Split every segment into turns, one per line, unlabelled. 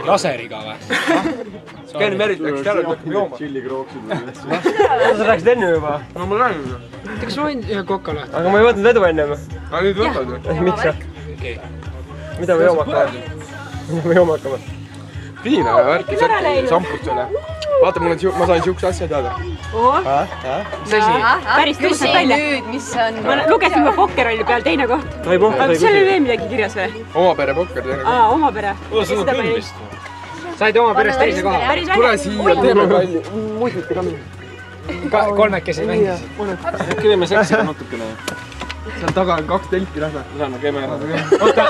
Laseriga või?
Ken Merit läks källe, et hakkab jooma.
Sa läksid enne juba?
No ma lähen juba.
Kas ma võin ühe koka lahti?
Aga ma ei võtnud vedu enne.
Aga nüüd võtad ju.
Miks sa? Mida me jooma hakkame? Mida me jooma hakkame?
Viina ja värki sampust üle. Vaata, ma sain siukse asja teada.
Päris tõuseb välja. Ma lugesin juba pokkerolli peal teine koht. Aga seal oli veel midagi kirjas või?
Oma pere pokker teine koht.
Oma pere.
Said oma perest teise koha?
Tule siia, teeme palli.
Muisite ka mind.
Kolmekesi mängisid.
Äkki võime seksida natukene?
Seal taga on 2 telki, lähme.
Lähme, käime ära.
Oota,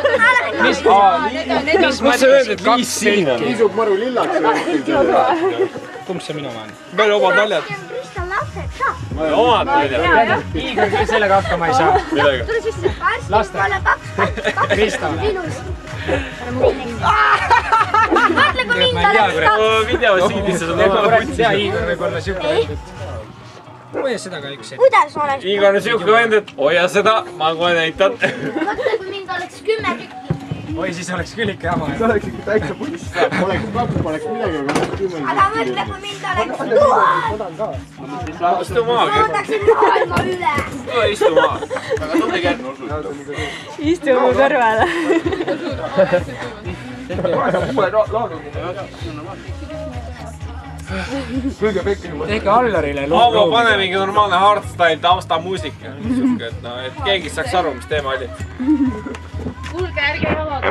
mis sa öeld, et 2 telki?
Kiisub maru lillaks.
Kumb see minu maan?
Meil omad naljad.
Omad naljad.
Igor sellega hakkama ei saa.
Millega?
Tule sisse.
Lasta. Krista.
Mõtle, kui mind oleks 2.
Video siidisse sul oma putsi.
Ja Igor võib olla siuke vend, et hoia seda ka üks.
Kuidas oleks?
Igor on siuke vend, et hoia seda, ma kohe näitan.
Mõtle, kui mind oleks 10 tükki.
Oi, siis oleks küll ikka jama.
See oleks ikka täitsa puss. Oleks 2, poleks midagi, aga oleks 10.
Aga mõtle, kui mind oleks 1000.
Istu maha, Gert.
Võtaksin maailma üle.
Istu maha. Aga tubli Gert.
Istu mu kõrvale.
Kõige pekki.
Tehke Allarile
Avo, pane mingi normaalne hardstyle taustamuusika. Et keegi saaks aru, mis teema oli.
Kuulge, ärge jalaga.